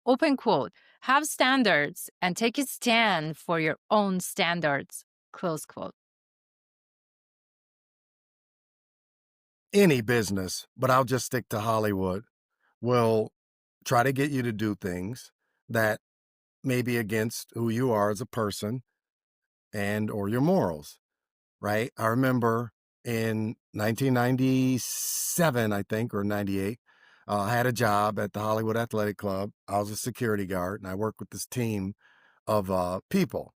Open quote. Have standards and take a stand for your own standards. Close quote. Any business, but I'll just stick to Hollywood, will try to get you to do things that may be against who you are as a person and or your morals, right? I remember in 1997, I think, or 98, I had a job at the Hollywood Athletic Club. I was a security guard, and I worked with this team of people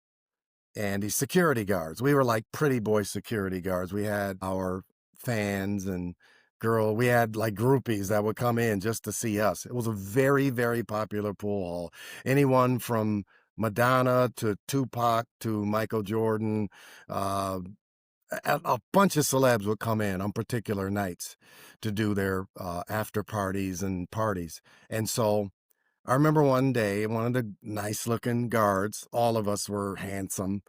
and these security guards. We were like pretty boy security guards. We had our fans and we had like groupies that would come in just to see us. It was a very, very popular pool hall. Anyone from Madonna to Tupac to Michael Jordan, a bunch of celebs would come in on particular nights to do their after parties and parties. And so I remember one day, one of the nice looking guards, all of us were handsome.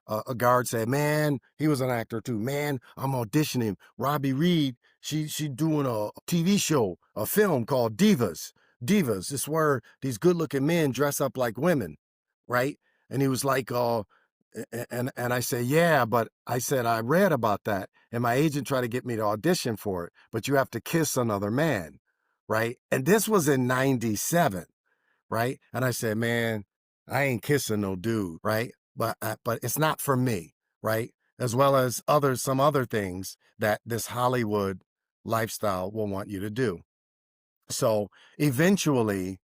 A guard said, "Man," he was an actor too. "Man, I'm auditioning Robbie Reed. She's doing a TV show, a film called Divas. Divas. It's where these good looking men dress up like women, right?" And he was like, and I said, "Yeah," but I said, "I read about that, and my agent tried to get me to audition for it, but you have to kiss another man, right?" And this was in '97. Right? And I said, "Man, I ain't kissing no dude, right? But it's not for me, right? As well as some other things that this Hollywood lifestyle will want you to do." So eventually,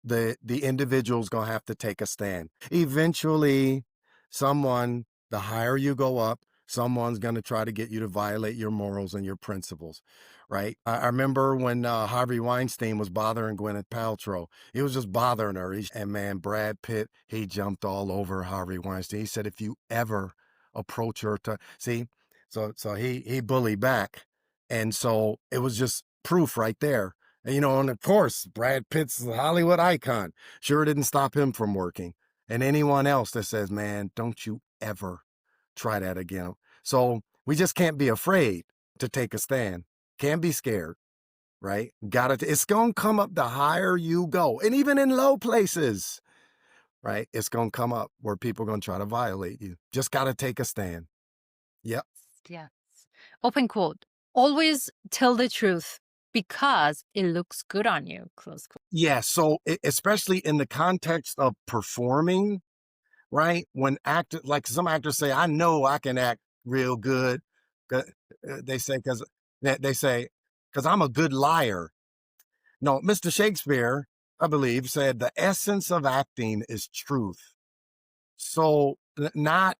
the individual's gonna have to take a stand. Eventually, the higher you go up, someone's gonna try to get you to violate your morals and your principles, right? I remember when Harvey Weinstein was bothering Gwyneth Paltrow. He was just bothering her. And man, Brad Pitt, he jumped all over Harvey Weinstein. He said, "If you ever approach her to see," so he bullied back, and so it was just proof right there. And of course, Brad Pitt's a Hollywood icon. Sure didn't stop him from working. And anyone else that says, "Man, don't you ever try that again." So we just can't be afraid to take a stand. Can't be scared, right? It's going to come up the higher you go. And even in low places, right? It's going to come up where people are going to try to violate you. Just got to take a stand. Yep. Yes. Open quote. Always tell the truth because it looks good on you. Close quote. Yeah. So especially in the context of performing, right? When like some actors say, "I know I can act real good." They say, because I'm a good liar. No, Mr. Shakespeare, I believe, said the essence of acting is truth. So not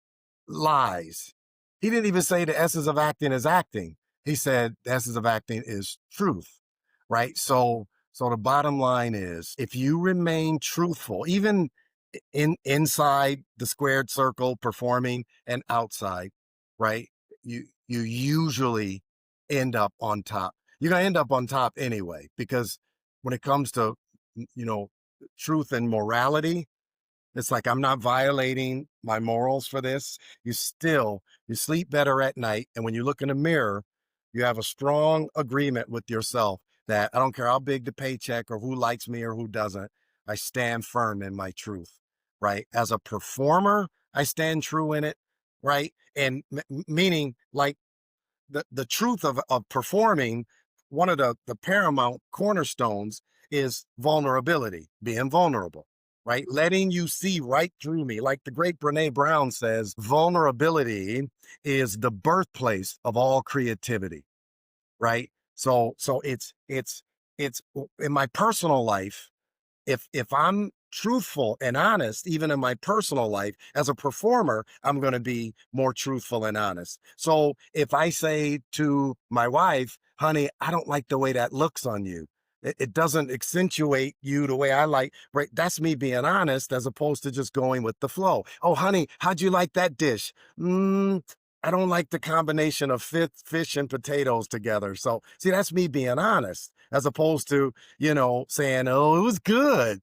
lies. He didn't even say the essence of acting is acting. He said the essence of acting is truth, right? So the bottom line is, if you remain truthful, even inside the squared circle performing and outside, right? You usually end up on top. You're gonna end up on top anyway, because when it comes to you know truth and morality, it's like, I'm not violating my morals for this. You sleep better at night. And when you look in the mirror, you have a strong agreement with yourself that I don't care how big the paycheck or who likes me or who doesn't, I stand firm in my truth, right? As a performer, I stand true in it, right? And meaning, like, the truth of performing, one of the paramount cornerstones is vulnerability, being vulnerable, right? Letting you see right through me. Like the great Brene Brown says, vulnerability is the birthplace of all creativity, right? So it's in my personal life, if I'm truthful and honest, even in my personal life, as a performer, I'm going to be more truthful and honest. So if I say to my wife, "Honey, I don't like the way that looks on you. It doesn't accentuate you the way I like," right? That's me being honest, as opposed to just going with the flow. "Oh, honey, how'd you like that dish?" I don't like the combination of fish and potatoes together. So see, that's me being honest, as opposed to, saying, "Oh, it was good,"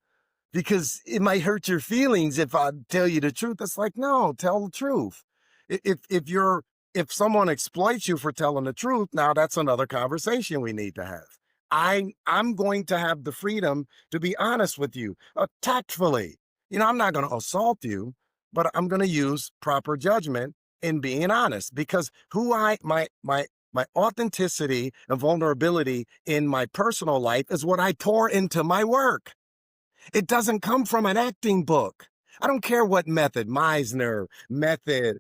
because it might hurt your feelings if I tell you the truth. It's like, no, tell the truth. If you're if someone exploits you for telling the truth, now that's another conversation we need to have. I'm going to have the freedom to be honest with you, tactfully. I'm not going to assault you, but I'm going to use proper judgment in being honest because who I my authenticity and vulnerability in my personal life is what I pour into my work. It doesn't come from an acting book. I don't care what method, Meisner method,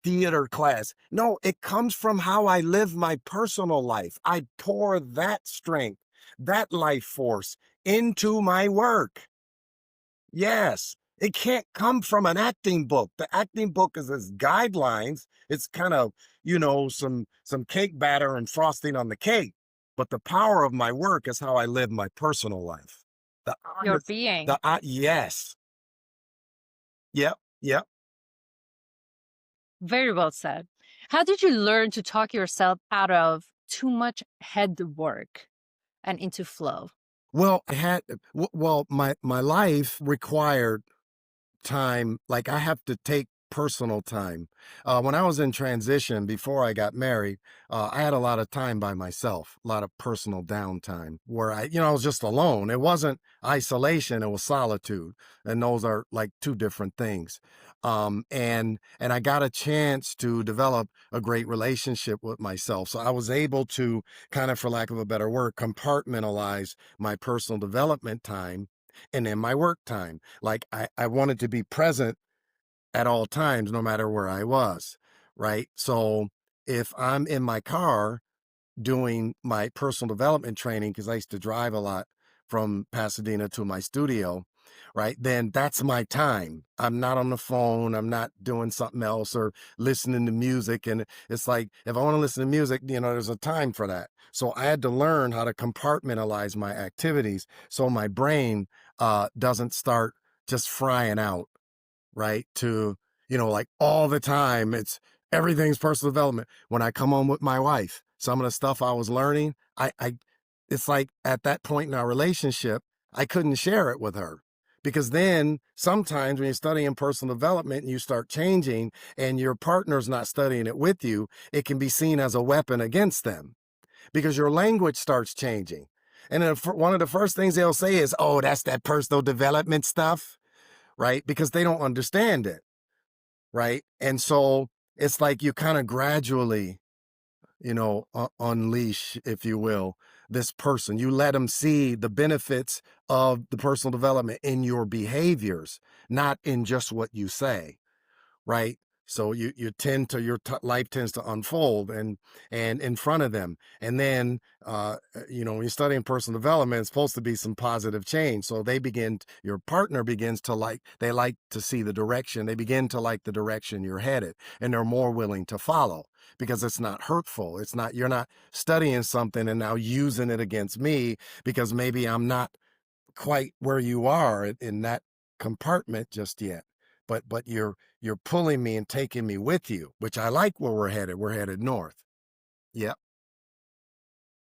theater class. No, it comes from how I live my personal life. I pour that strength, that life force into my work. Yes, it can't come from an acting book. The acting book is its guidelines. It's kind of, some cake batter and frosting on the cake. But the power of my work is how I live my personal life. The Your honest, being. yes, yep, yep. Very well said. How did you learn to talk yourself out of too much head work and into flow? Well, my life required time, like I have to take personal time. When I was in transition before I got married, I had a lot of time by myself, a lot of personal downtime where I was just alone. It wasn't isolation, it was solitude. And those are like two different things. And I got a chance to develop a great relationship with myself. So I was able to kind of, for lack of a better word, compartmentalize my personal development time and then my work time. Like I wanted to be present at all times, no matter where I was, right? So if I'm in my car doing my personal development training, because I used to drive a lot from Pasadena to my studio, right? Then that's my time. I'm not on the phone. I'm not doing something else or listening to music. And it's like, if I want to listen to music, there's a time for that. So I had to learn how to compartmentalize my activities so my brain doesn't start just frying out, right? Like all the time, everything's personal development. When I come home with my wife, some of the stuff I was learning, it's like at that point in our relationship, I couldn't share it with her. Because then sometimes when you're studying personal development and you start changing and your partner's not studying it with you, it can be seen as a weapon against them because your language starts changing. And then one of the first things they'll say is, oh, that's that personal development stuff, right? Because they don't understand it, right? And so it's like you kind of gradually, unleash, if you will, this person. You let them see the benefits of the personal development in your behaviors, not in just what you say, right? So you tend to life tends to unfold and in front of them, and then when you're studying personal development, it's supposed to be some positive change. So your partner begins to they like to see the direction. They begin to like the direction you're headed, and they're more willing to follow because it's not hurtful. It's not You're not studying something and now using it against me because maybe I'm not quite where you are in that compartment just yet. But you're pulling me and taking me with you, which I like where we're headed. We're headed north. Yep.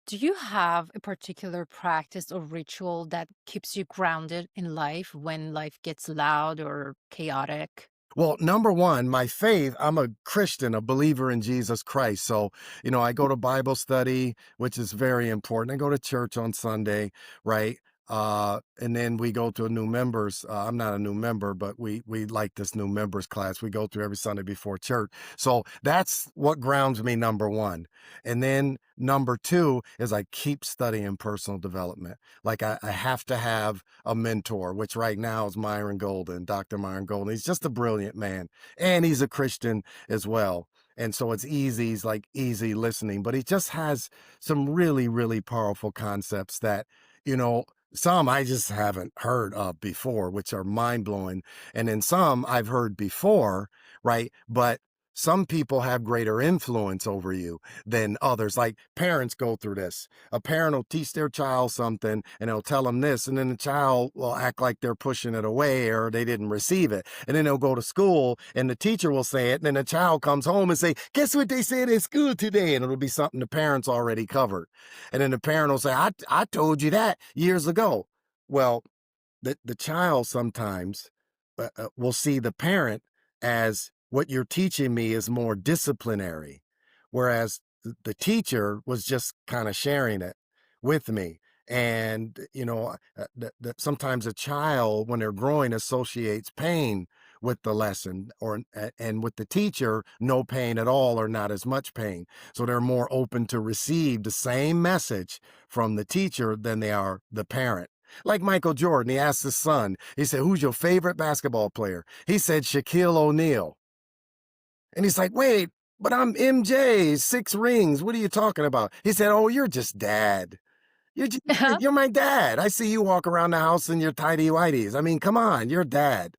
Do you have a particular practice or ritual that keeps you grounded in life when life gets loud or chaotic? Well, number one, my faith, I'm a Christian, a believer in Jesus Christ. So, I go to Bible study, which is very important. I go to church on Sunday, right? And then we go to a new members. I'm not a new member, but we like this new members class. We go through every Sunday before church. So that's what grounds me, number one. And then number two is I keep studying personal development. Like I have to have a mentor, which right now is Myron Golden, Dr. Myron Golden. He's just a brilliant man. And he's a Christian as well. And so it's easy, he's like easy listening, but he just has some really, really powerful concepts that, you know, some I just haven't heard of before, which are mind blowing. And then some I've heard before, right? But some people have greater influence over you than others. Like parents go through this. A parent will teach their child something and they'll tell them this, and then the child will act like they're pushing it away or they didn't receive it. And then they'll go to school and the teacher will say it, and then the child comes home and say, guess what they said in school today? And it'll be something the parents already covered. And then the parent will say, I told you that years ago. Well, the child sometimes will see the parent as what you're teaching me is more disciplinary, whereas the teacher was just kind of sharing it with me. And that sometimes a child, when they're growing, associates pain with the lesson, and with the teacher, no pain at all or not as much pain. So they're more open to receive the same message from the teacher than they are the parent. Like Michael Jordan, he asked his son, he said, "Who's your favorite basketball player?" He said, "Shaquille O'Neal." And he's like, "Wait, but I'm MJ, 6 rings. What are you talking about?" He said, "Oh, you're just dad. You're my dad. I see you walk around the house in your tidy whities. I mean, come on, you're dad.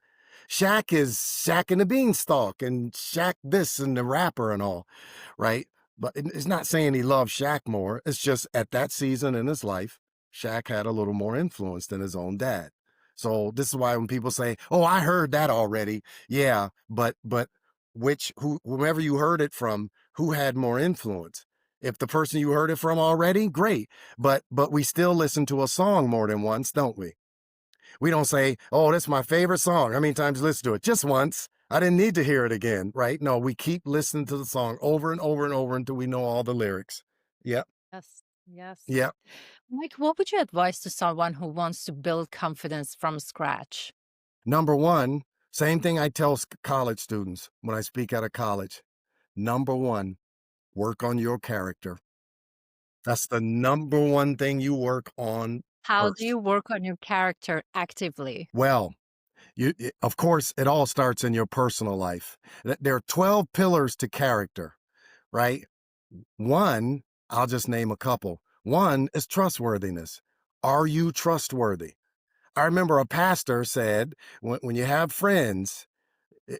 Shaq is Shaq and the Beanstalk and Shaq this and the rapper and all, right?" But it's not saying he loves Shaq more. It's just at that season in his life, Shaq had a little more influence than his own dad. So this is why when people say, "Oh, I heard that already," yeah, but whomever you heard it from, who had more influence? If the person you heard it from already, great. But we still listen to a song more than once, don't we? We don't say, "Oh, that's my favorite song. How many times you listen to it?" Just once. I didn't need to hear it again, right? No, we keep listening to the song over and over and over until we know all the lyrics. Yep. Yes, yes. Yep. Like, what would you advise to someone who wants to build confidence from scratch? Number one, same thing I tell college students when I speak at a college. Number one, work on your character. That's the number one thing you work on How do first. you work on your character actively? Well, of course, it all starts in your personal life. There are 12 pillars to character, right? One, I'll just name a couple. One is trustworthiness. Are you trustworthy? I remember a pastor said, when you have friends,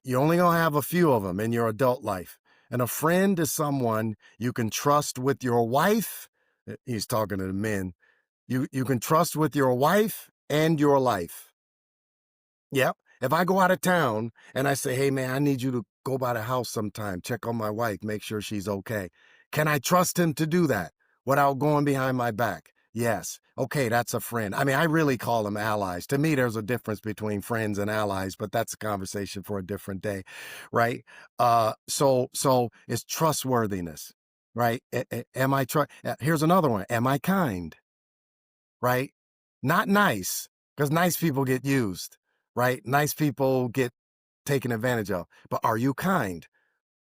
you only gonna have a few of them in your adult life. And a friend is someone you can trust with your wife. He's talking to the men. You can trust with your wife and your life. Yep. If I go out of town and I say, "Hey, man, I need you to go by the house sometime, check on my wife, make sure she's okay." Can I trust him to do that without going behind my back? Yes. Okay, that's a friend. I mean, I really call them allies. To me, there's a difference between friends and allies, but that's a conversation for a different day, right? So it's trustworthiness, right? Am I here's another one. Am I kind? Right? Not nice, because nice people get used, right? Nice people get taken advantage of. But are you kind?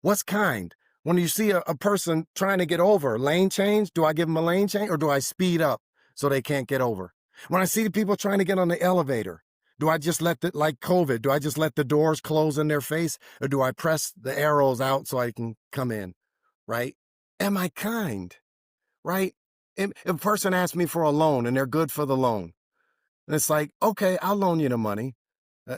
What's kind? When you see a person trying to get over, lane change, do I give them a lane change or do I speed up so they can't get over? When I see the people trying to get on the elevator, do I just like COVID, do I just let the doors close in their face or do I press the arrows out so I can come in, right? Am I kind? Right? If a person asks me for a loan and they're good for the loan, and it's like, okay, I'll loan you the money.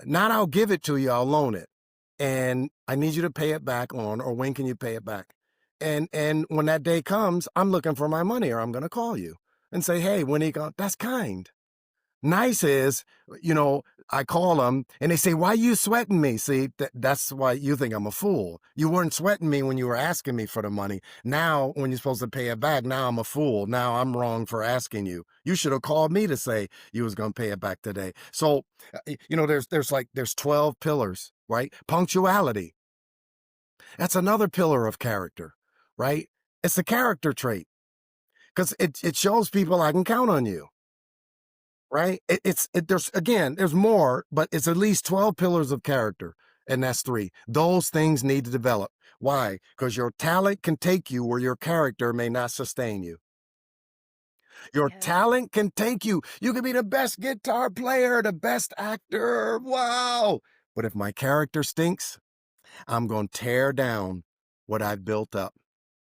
Not I'll give it to you, I'll loan it. And I need you to pay it back on, or when can you pay it back? And when that day comes, I'm looking for my money, or I'm gonna call you and say, "Hey, when he go," that's kind. Nice is, you know, I call them and they say, "Why you sweating me?" See, that's why you think I'm a fool. You weren't sweating me when you were asking me for the money. Now, when you're supposed to pay it back, now I'm a fool. Now I'm wrong for asking you. You should have called me to say you was going to pay it back today. So, there's 12 pillars, right? Punctuality. That's another pillar of character, right? It's a character trait because it shows people I can count on you. Right? There's more, but it's at least 12 pillars of character, and that's three. Those things need to develop. Why? Because your talent can take you where your character may not sustain you. Your Yes. talent can take you. You can be the best guitar player, the best actor. Wow. But if my character stinks, I'm going to tear down what I've built up.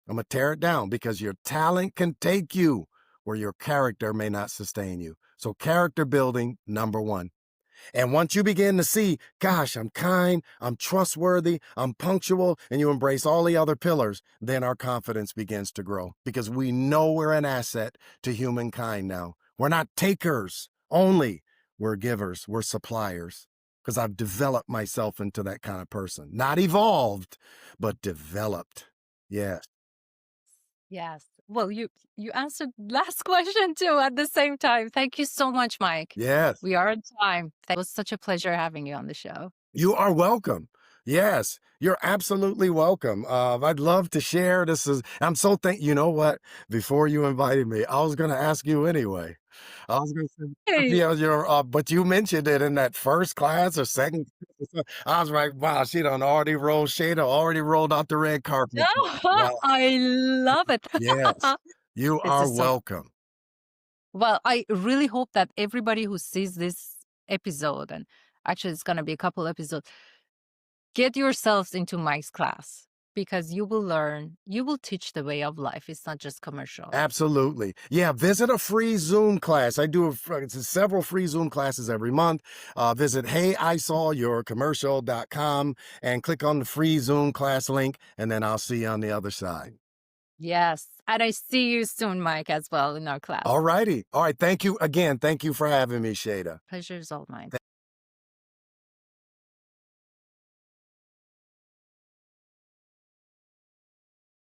I'm going to tear it down because your talent can take you where your character may not sustain you. So, character building, number one. And once you begin to see, gosh, I'm kind, I'm trustworthy, I'm punctual, and you embrace all the other pillars, then our confidence begins to grow because we know we're an asset to humankind now. We're not takers only, we're givers, we're suppliers. Because I've developed myself into that kind of person. Not evolved, but developed. Yes. Yes. well, you answered last question too at the same time. Thank you so much, Mike. Yes. We are on time. It was such a pleasure having you on the show. You are welcome. Yes, you're absolutely welcome. I'd love to share. I'm so you know what? Before you invited me, I was going to ask you anyway. I was going to say, Hey. but you mentioned it in that first class or second. I was like, wow, she done already rolled, Shada already rolled out the red carpet. Wow. I love it. Yes, you This are is so welcome. well, I really hope that everybody who sees this episode, and actually it's gonna be a couple episodes, get yourselves into Mike's class because you will learn, you will teach the way of life. It's not just commercial. Absolutely. Yeah, visit a free Zoom class. I do several free Zoom classes every month. Visit heyisawyourcommercial.com and click on the free Zoom class link, and then I'll see you on the other side. Yes. And I see you soon, Mike, as well in our class. All righty. All right. Thank you again. Thank you for having me, Shada. Pleasure is all mine.